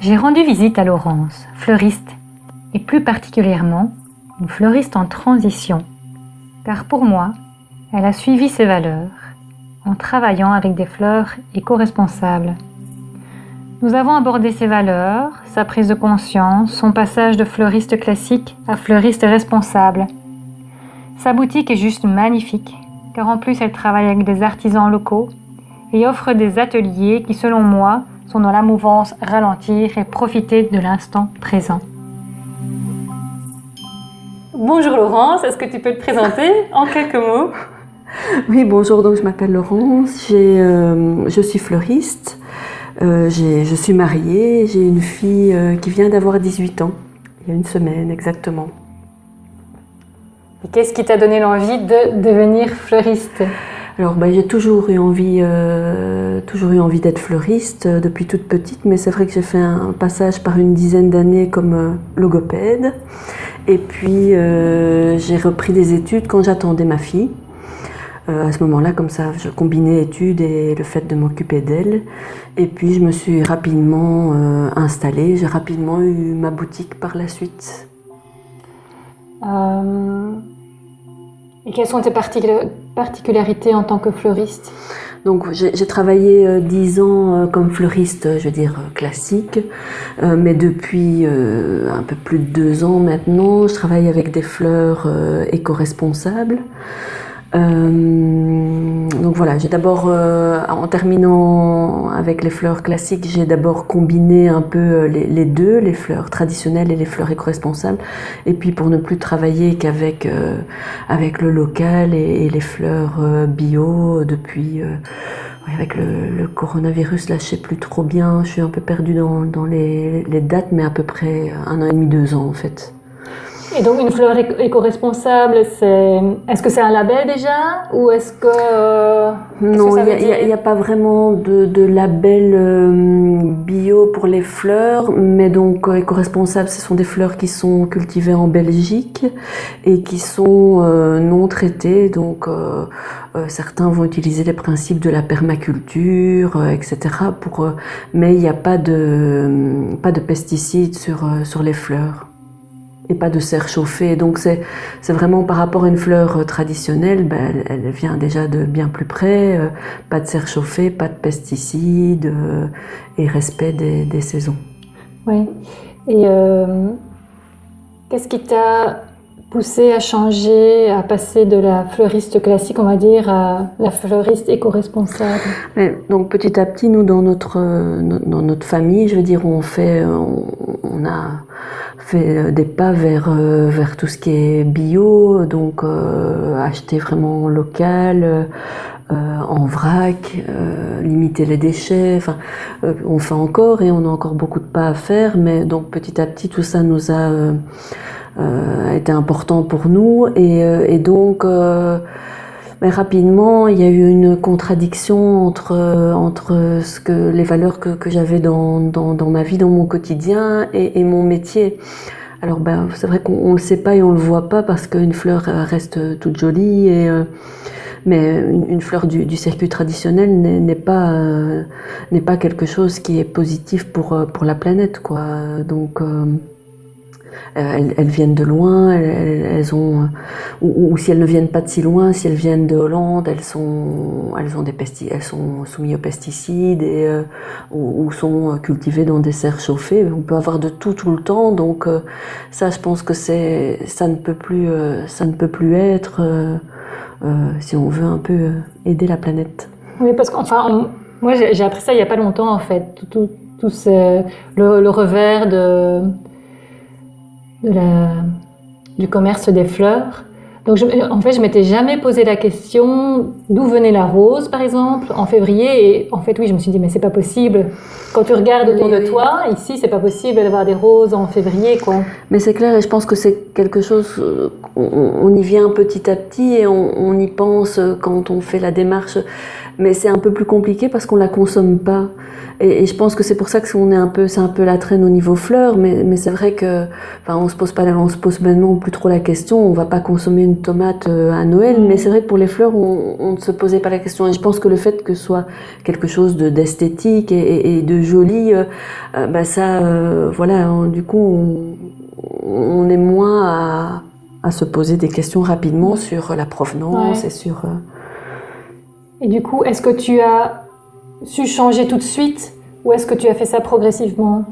J'ai rendu visite à Laurence, fleuriste, et plus particulièrement une fleuriste en transition, car pour moi, elle a suivi ses valeurs en travaillant avec des fleurs éco-responsables. Nous avons abordé ses valeurs, sa prise de conscience, son passage de fleuriste classique à fleuriste responsable. Sa boutique est juste magnifique, car en plus elle travaille avec des artisans locaux et offre des ateliers qui, selon moi, sont dans la mouvance ralentir et profiter de l'instant présent. Bonjour Laurence, est-ce que tu peux te présenter en quelques mots? Oui, bonjour, donc je m'appelle Laurence, je suis fleuriste, je suis mariée, j'ai une fille qui vient d'avoir 18 ans, il y a une semaine exactement. Et qu'est-ce qui t'a donné l'envie de devenir fleuriste? Alors j'ai toujours eu envie d'être fleuriste depuis toute petite, mais c'est vrai que j'ai fait un passage par une dizaine d'années comme logopède, et puis j'ai repris des études quand j'attendais ma fille. À ce moment-là, comme ça, je combinais études et le fait de m'occuper d'elle. Et puis, je me suis rapidement installée. J'ai rapidement eu ma boutique par la suite. Et quelles sont tes particularités en tant que fleuriste? Donc, j'ai travaillé 10 ans comme fleuriste, je veux dire, classique. Mais depuis un peu plus de 2 ans maintenant, je travaille avec des fleurs éco-responsables. Donc voilà, j'ai d'abord, en terminant avec les fleurs classiques, j'ai d'abord combiné un peu les deux, les fleurs traditionnelles et les fleurs éco-responsables. Et puis pour ne plus travailler qu'avec avec le local et les fleurs bio depuis... avec le coronavirus, là je sais plus trop bien, je suis un peu perdue dans les dates, mais à peu près 1 an et demi, 2 ans en fait. Et donc une fleur éco-responsable, est-ce que c'est un label déjà ou est-ce que non, il n'y a pas vraiment de label bio pour les fleurs, mais donc éco-responsables, ce sont des fleurs qui sont cultivées en Belgique et qui sont non traitées, donc certains vont utiliser les principes de la permaculture, etc. Mais il n'y a pas de pesticides sur les fleurs. Et pas de serre chauffée, donc c'est vraiment par rapport à une fleur traditionnelle, elle vient déjà de bien plus près, pas de serre chauffée, pas de pesticides et respect des saisons. Oui, et qu'est-ce qui t'a poussé à changer, à passer de la fleuriste classique, on va dire, à la fleuriste éco-responsable? Donc petit à petit, nous dans notre famille, je veux dire, on a fait des pas vers tout ce qui est bio, donc acheter vraiment local, en vrac, limiter les déchets, enfin on fait encore et on a encore beaucoup de pas à faire, mais donc petit à petit tout ça nous a été important pour nous et donc mais rapidement, il y a eu une contradiction entre les valeurs que j'avais dans ma vie, dans mon quotidien et mon métier. Alors c'est vrai qu'on le sait pas et on le voit pas parce qu'une fleur reste toute jolie mais une fleur du circuit traditionnel n'est pas quelque chose qui est positif pour la planète, quoi. Donc elles viennent de loin, elles ont, ou si elles ne viennent pas de si loin, si elles viennent de Hollande, elles sont soumises aux pesticides ou sont cultivées dans des serres chauffées. On peut avoir de tout le temps, donc ça, je pense que ça ne peut plus être si on veut un peu aider la planète. Oui, parce qu'enfin, moi j'ai appris ça il y a pas longtemps en fait, le revers du commerce des fleurs. Donc en fait, je m'étais jamais posé la question d'où venait la rose, par exemple, en février. Et en fait, oui, je me suis dit, mais c'est pas possible. Quand tu regardes autour de toi, ici, c'est pas possible d'avoir des roses en février, quoi. Mais c'est clair, et je pense que c'est quelque chose, on y vient petit à petit et on y pense quand on fait la démarche mais c'est un peu plus compliqué parce qu'on la consomme pas. Et je pense que c'est pour ça que c'est un peu la traîne au niveau fleurs, mais c'est vrai que, enfin, on se pose maintenant plus trop la question. On va pas consommer une tomate à Noël, mais c'est vrai que pour les fleurs, on ne se posait pas la question. Et je pense que le fait que ce soit quelque chose d'esthétique et de joli, voilà, du coup, on est moins à se poser des questions rapidement sur la provenance et sur. Et du coup, est-ce que tu as su changer tout de suite ou est-ce que tu as fait ça progressivement?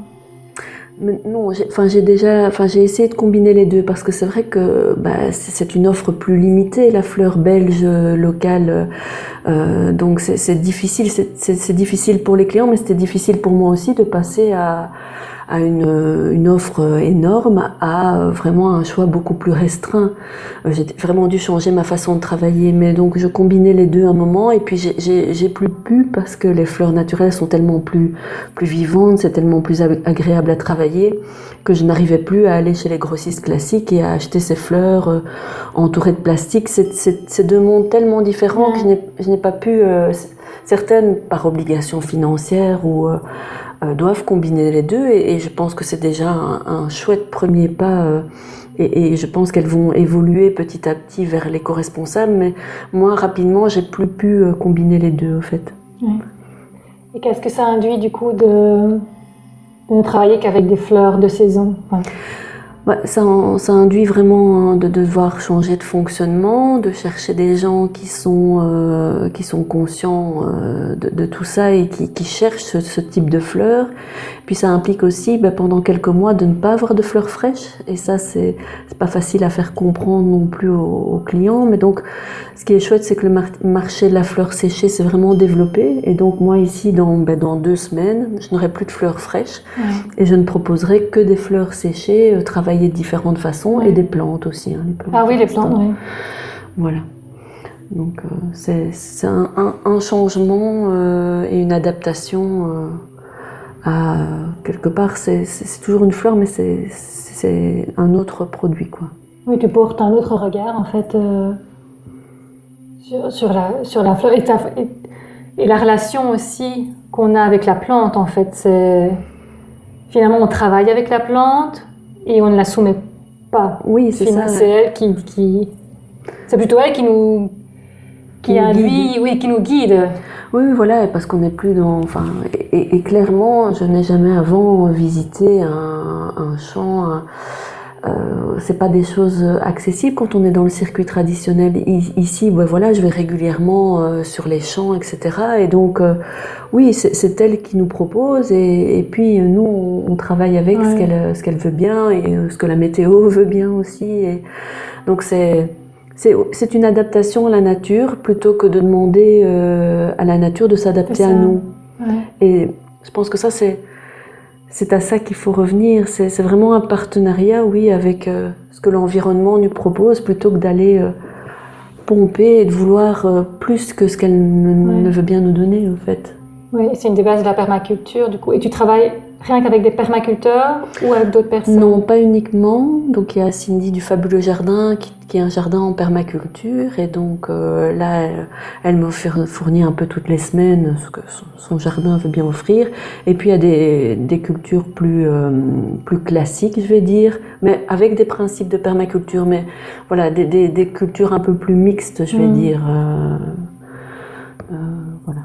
Non, j'ai essayé de combiner les deux parce que c'est vrai que c'est une offre plus limitée, la fleur belge locale, donc c'est difficile, c'est difficile pour les clients, mais c'était difficile pour moi aussi de passer à une offre énorme à vraiment un choix beaucoup plus restreint. J'ai vraiment dû changer ma façon de travailler, mais donc je combinais les deux à un moment et puis j'ai plus pu parce que les fleurs naturelles sont tellement plus vivantes, c'est tellement plus agréable à travailler que je n'arrivais plus à aller chez les grossistes classiques et à acheter ces fleurs entourées de plastique. C'est deux mondes tellement différents que je n'ai pas pu, certaines par obligation financière ou doivent combiner les deux et je pense que c'est déjà un chouette premier pas et je pense qu'elles vont évoluer petit à petit vers l'éco-responsable, mais moi rapidement j'ai plus pu combiner les deux au fait. Et qu'est-ce que ça induit du coup de ne travailler qu'avec des fleurs de saison? Ça induit vraiment de devoir changer de fonctionnement, de chercher des gens qui sont conscients de tout ça et qui cherchent ce type de fleurs. Puis ça implique aussi pendant quelques mois de ne pas avoir de fleurs fraîches et ça c'est pas facile à faire comprendre non plus aux clients. Mais donc ce qui est chouette c'est que le marché de la fleur séchée s'est vraiment développé et donc moi ici dans 2 semaines je n'aurai plus de fleurs fraîches et je ne proposerai que des fleurs séchées travaillées de différentes façons et des plantes aussi. Les plantes les plantes, oui. Voilà. Donc c'est un changement et une adaptation à quelque part. C'est toujours une fleur, mais c'est un autre produit, quoi. Oui, tu portes un autre regard en fait sur la fleur et la relation aussi qu'on a avec la plante en fait. C'est finalement on travaille avec la plante. Et on ne la soumet pas. Oui, c'est ça. C'est elle c'est plutôt elle qui nous guide. Oui, voilà, parce qu'on n'est plus dans. Enfin, et clairement, je n'ai jamais avant visité un champ. C'est pas des choses accessibles quand on est dans le circuit traditionnel. Ici, voilà, je vais régulièrement sur les champs, etc. Et donc, oui, c'est elle qui nous propose. Et puis, nous, on travaille avec ce qu'elle veut bien et ce que la météo veut bien aussi. Et donc, c'est une adaptation à la nature plutôt que de demander à la nature de s'adapter à nous. Ouais. Et je pense que ça, c'est à ça qu'il faut revenir. C'est vraiment un partenariat, oui, avec ce que l'environnement nous propose, plutôt que d'aller pomper et de vouloir plus que ce qu'elle ne veut bien nous donner, en fait. Oui, c'est une des bases de la permaculture, du coup. Et tu travailles rien qu'avec des permaculteurs ou avec d'autres personnes? Non, pas uniquement. Donc, il y a Cindy du Fabuleux Jardin qui est un jardin en permaculture. Et donc, là, elle me fournit un peu toutes les semaines ce que son jardin veut bien offrir. Et puis, il y a des cultures plus classiques, je vais dire, mais avec des principes de permaculture. Mais voilà, des cultures un peu plus mixtes, je vais dire. Voilà.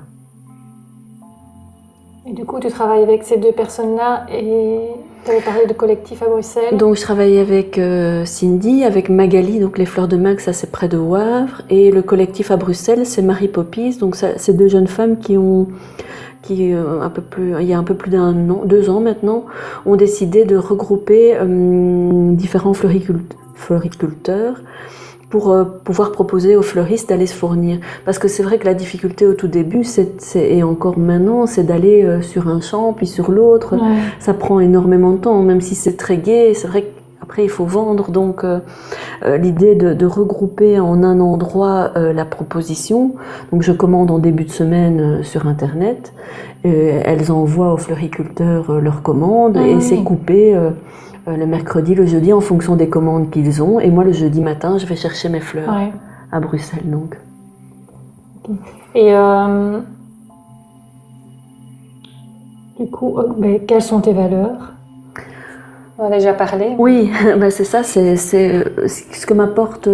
Et du coup, tu travailles avec ces deux personnes-là et tu avais parlé de collectif à Bruxelles. Donc, je travaille avec Cindy, avec Magali, donc les Fleurs de Mag, ça c'est près de Wavre. Et le collectif à Bruxelles, c'est Marie Poppies. Donc, c'est deux jeunes femmes il y a un peu plus d'un an, 2 ans maintenant, ont décidé de regrouper différents floriculteurs pour pouvoir proposer aux fleuristes d'aller se fournir. Parce que c'est vrai que la difficulté au tout début, et encore maintenant, c'est d'aller sur un champ, puis sur l'autre. Ouais. Ça prend énormément de temps, même si c'est très gai. C'est vrai qu'après, il faut vendre. Donc, l'idée de regrouper en un endroit la proposition. Donc, je commande en début de semaine sur Internet. Elles envoient aux floriculteurs leurs commandes et c'est coupé le mercredi, le jeudi, en fonction des commandes qu'ils ont. Et moi, le jeudi matin, je vais chercher mes fleurs à Bruxelles. Donc. Okay. Et du coup, quelles sont tes valeurs? On a déjà parlé. Oui, c'est ça, c'est ce que m'apportent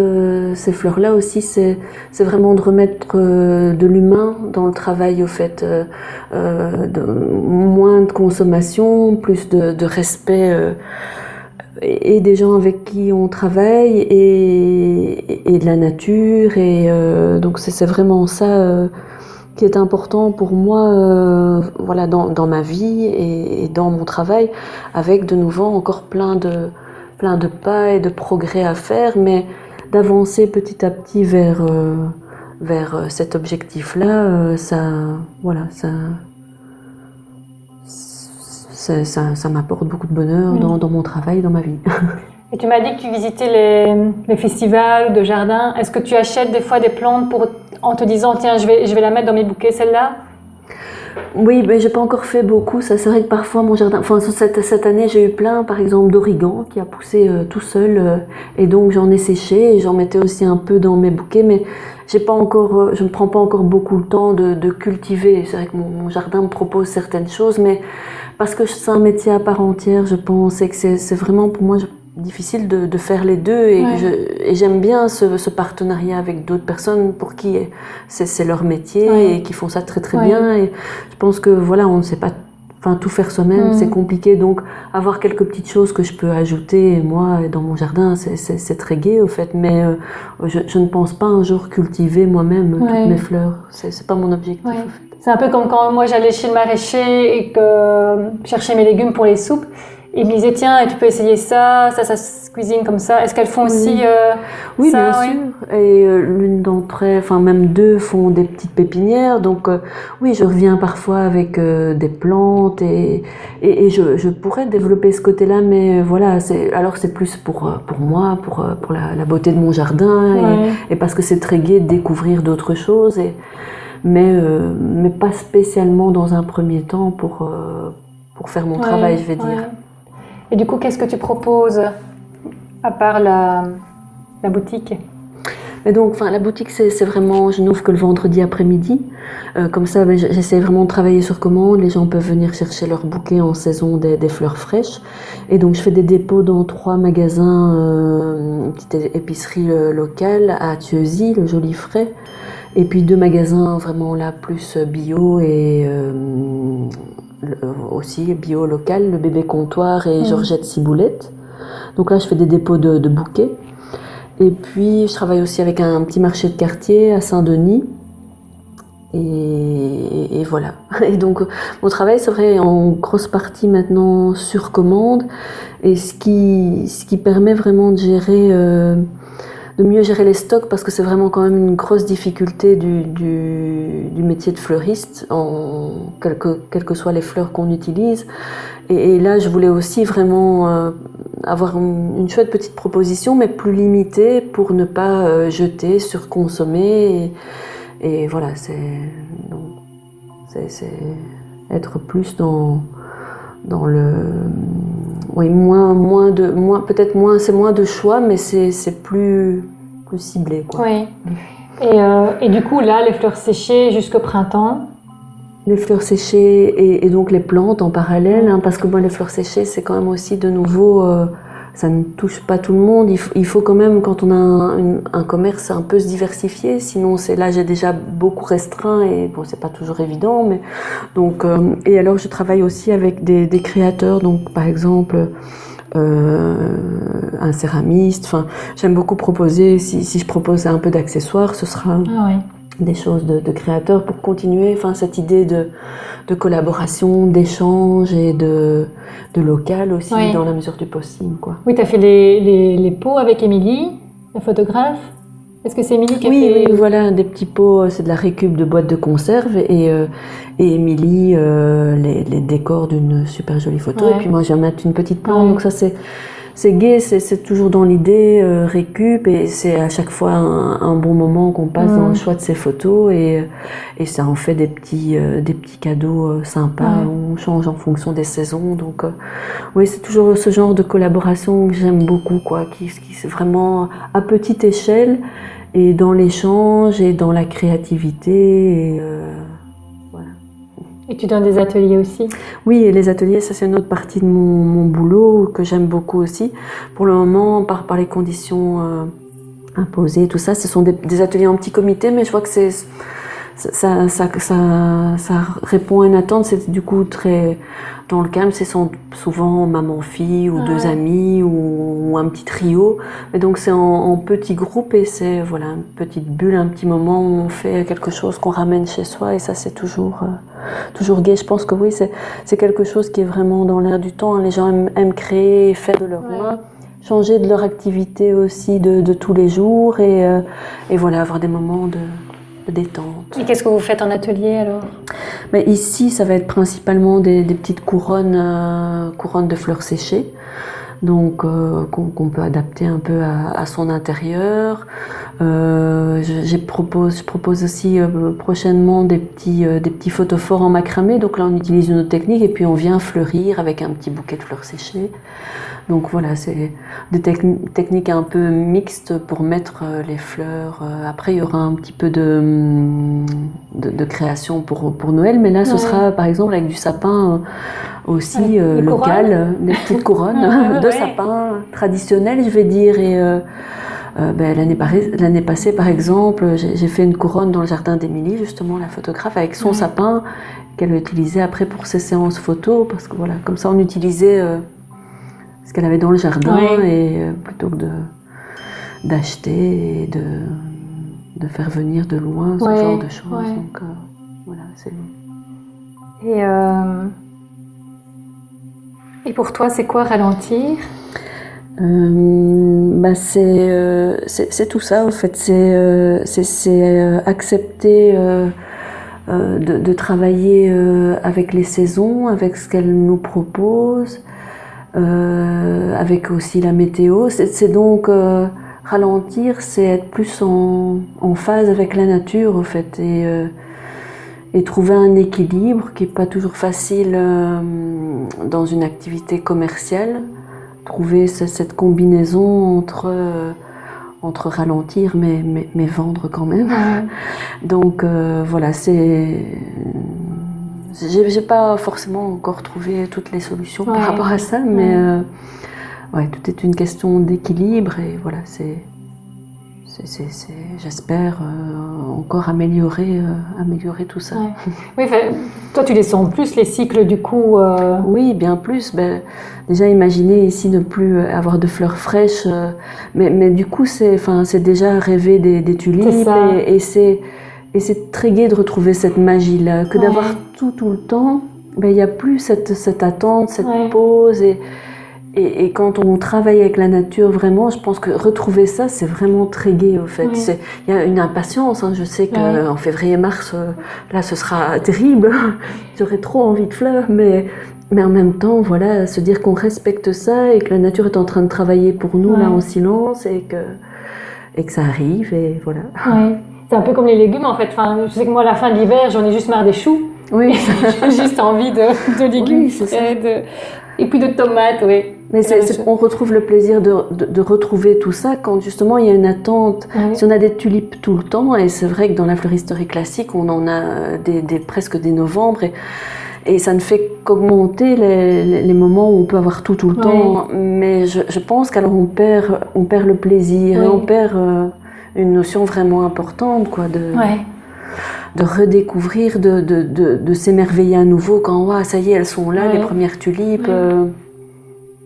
ces fleurs-là aussi, c'est vraiment de remettre de l'humain dans le travail, au fait, moins de consommation, plus de respect et des gens avec qui on travaille et de la nature, et donc c'est vraiment ça qui est important pour moi, voilà, dans ma vie et dans mon travail, avec de nouveau encore plein de pas et de progrès à faire, mais d'avancer petit à petit vers cet objectif-là, voilà, ça m'apporte beaucoup de bonheur dans mon travail, dans ma vie. Et tu m'as dit que tu visitais les festivals de jardin. Est-ce que tu achètes des fois des plantes en te disant tiens, je vais la mettre dans mes bouquets, celle-là? Oui, mais j'ai pas encore fait beaucoup. Ça, c'est vrai que parfois mon jardin, enfin cette année j'ai eu plein, par exemple d'origan qui a poussé tout seul, et donc j'en ai séché et j'en mettais aussi un peu dans mes bouquets, mais j'ai pas encore, je ne prends pas encore beaucoup le temps de cultiver. C'est vrai que mon jardin me propose certaines choses, mais parce que c'est un métier à part entière, je pense, et que c'est vraiment pour moi difficile de faire les deux, et, et j'aime bien ce partenariat avec d'autres personnes pour qui c'est leur métier et qui font ça très très bien, et je pense que voilà, on ne sait pas tout faire soi-même, c'est compliqué, donc avoir quelques petites choses que je peux ajouter moi dans mon jardin, c'est très gai au fait, mais je ne pense pas un jour cultiver moi-même toutes mes fleurs, c'est pas mon objectif au fait. C'est un peu comme quand moi j'allais chez le maraîcher et que je cherchais mes légumes pour les soupes. Il me disait tiens, tu peux essayer ça se cuisine comme ça. Est-ce qu'elles font aussi oui, ça, bien sûr. Et l'une d'entre elles, enfin même deux, font des petites pépinières. Donc oui, je reviens parfois avec des plantes et je pourrais développer ce côté-là, mais voilà, c'est plus pour moi, pour la beauté de mon jardin et parce que c'est très gai de découvrir d'autres choses. Mais pas spécialement dans un premier temps pour faire mon travail, je vais dire. Et du coup, qu'est-ce que tu proposes à part la boutique? Et donc, la boutique, c'est vraiment, je n'ouvre que le vendredi après-midi. Comme ça, j'essaie vraiment de travailler sur commande. Les gens peuvent venir chercher leur bouquet en saison des fleurs fraîches. Et donc, je fais des dépôts dans 3 magasins, une petite épicerie locale à Thieuzy, le Joli Frais. Et puis 2 magasins vraiment là, plus bio et aussi bio local, le Bébé Comptoir et Georgette Ciboulette. Donc là, je fais des dépôts de bouquets. Et puis, je travaille aussi avec un petit marché de quartier à Saint-Denis. Et voilà. Et donc, mon travail, c'est vrai, en grosse partie maintenant sur commande. Et ce qui permet vraiment de mieux gérer les stocks, parce que c'est vraiment quand même une grosse difficulté du métier de fleuriste, quelles que soient les fleurs qu'on utilise. Et là, je voulais aussi vraiment avoir une chouette petite proposition, mais plus limitée pour ne pas jeter, surconsommer. Et voilà, c'est être plus dans le... Oui, peut-être moins, c'est moins de choix, mais c'est plus ciblé, quoi. Oui. Et du coup, là, les fleurs séchées jusqu'au printemps? Les fleurs séchées et donc les plantes en parallèle, parce que moi, les fleurs séchées, c'est quand même aussi de nouveau... ça ne touche pas tout le monde. Il faut quand même, quand on a un commerce, un peu se diversifier. Sinon, là, j'ai déjà beaucoup restreint et bon, c'est pas toujours évident. Mais donc, et alors, je travaille aussi avec des créateurs. Donc, par exemple, un céramiste. Enfin, j'aime beaucoup proposer. Si je propose un peu d'accessoires, ce sera des choses de créateurs pour continuer. Enfin, cette idée de collaboration, d'échange et de local aussi, dans la mesure du possible, quoi. Oui, tu as fait les pots avec Émilie, la photographe. Est-ce que c'est Émilie qui a fait... Oui, voilà, des petits pots, c'est de la récup de boîtes de conserve, et Émilie les décors d'une super jolie photo, et puis moi je vais mettre une petite plante, donc ça c'est gai, c'est toujours dans l'idée récup, et c'est à chaque fois un bon moment qu'on passe dans le choix de ces photos, et ça en fait des petits cadeaux sympas. On change en fonction des saisons, donc oui, c'est toujours ce genre de collaboration que j'aime beaucoup, quoi, qui c'est vraiment à petite échelle, et dans l'échange et dans la créativité. Voilà. Et tu donnes des ateliers aussi? Oui, et les ateliers, ça c'est une autre partie de mon boulot que j'aime beaucoup aussi. Pour le moment, par les conditions imposées, tout ça, ce sont des ateliers en petit comité, mais je vois que ça répond à une attente. C'est du coup très dans le calme. C'est souvent maman-fille ou deux amis ou un petit trio. Et donc c'est en petits groupes, et c'est voilà, une petite bulle, un petit moment où on fait quelque chose qu'on ramène chez soi, et ça c'est toujours gai. Je pense que oui, c'est quelque chose qui est vraiment dans l'air du temps. Les gens aiment créer et faire de leurs mains, changer de leur activité aussi de tous les jours, et voilà, avoir des moments de détente. Et qu'est-ce que vous faites en atelier alors? Mais ici, ça va être principalement des petites couronnes de fleurs séchées, donc qu'on peut adapter un peu à son intérieur. Je propose aussi prochainement des petits photophores en macramé. Donc là, on utilise une autre technique, et puis on vient fleurir avec un petit bouquet de fleurs séchées. Donc voilà, c'est des techniques un peu mixtes pour mettre les fleurs. Après, il y aura un petit peu de création pour Noël, mais là, ce sera par exemple avec du sapin aussi local, des petites couronnes de sapin traditionnelles, je vais dire. Et l'année passée, par exemple, j'ai fait une couronne dans le jardin d'Émilie, justement, la photographe, avec son sapin qu'elle utilisait après pour ses séances photos, parce que voilà, comme ça, on utilisait ce qu'elle avait dans le jardin, et plutôt que d'acheter et de faire venir de loin ce genre de choses. Donc voilà, c'est... Et pour toi, c'est quoi ralentir? C'est tout ça, en fait. C'est accepter de travailler avec les saisons, avec ce qu'elles nous proposent, avec aussi la météo. C'est donc ralentir, c'est être plus en phase avec la nature, en fait, et trouver un équilibre qui n'est pas toujours facile dans une activité commerciale. Trouver cette combinaison entre ralentir mais vendre quand même. Donc voilà, j'ai pas forcément encore trouvé toutes les solutions par rapport à ça, mais tout est une question d'équilibre, et voilà, j'espère encore améliorer tout ça. Oui, toi tu les sens plus, les cycles, du coup Oui, bien plus. Déjà, imaginez ici ne plus avoir de fleurs fraîches, mais du coup c'est déjà rêver des tulipes, et c'est très gai de retrouver cette magie-là, que d'avoir tout le temps. Il n'y a plus cette attente, cette pause, et quand on travaille avec la nature, vraiment, je pense que retrouver ça, c'est vraiment très gai, au fait. Il y a une impatience, hein. Je sais qu'en février-mars, là, ce sera terrible. J'aurais trop envie de fleurs, mais en même temps, voilà, se dire qu'on respecte ça, et que la nature est en train de travailler pour nous, là, en silence, et que ça arrive, et voilà. C'est un peu comme les légumes, en fait. Je sais que moi, à la fin de l'hiver, j'en ai juste marre des choux. Oui. J'ai juste envie de légumes frais, et puis de tomates, Mais on retrouve le plaisir de retrouver tout ça quand justement il y a une attente. Si on a des tulipes tout le temps, et c'est vrai que dans la floristerie classique, on en a presque dès novembre, et ça ne fait qu'augmenter les moments où on peut avoir tout le temps. Mais je pense qu'alors on perd le plaisir, et on perd une notion vraiment importante, quoi, de redécouvrir, de s'émerveiller à nouveau quand ça y est, elles sont là, les premières tulipes.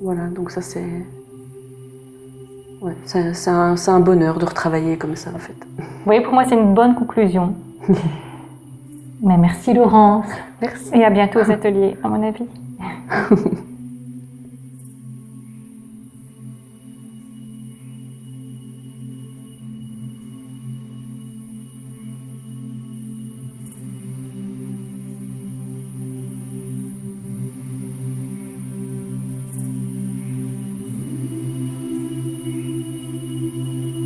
Voilà, donc ça c'est un bonheur de retravailler comme ça, en fait. Oui, pour moi c'est une bonne conclusion. Mais merci Laurence. Merci. Et à bientôt aux ateliers, à mon avis.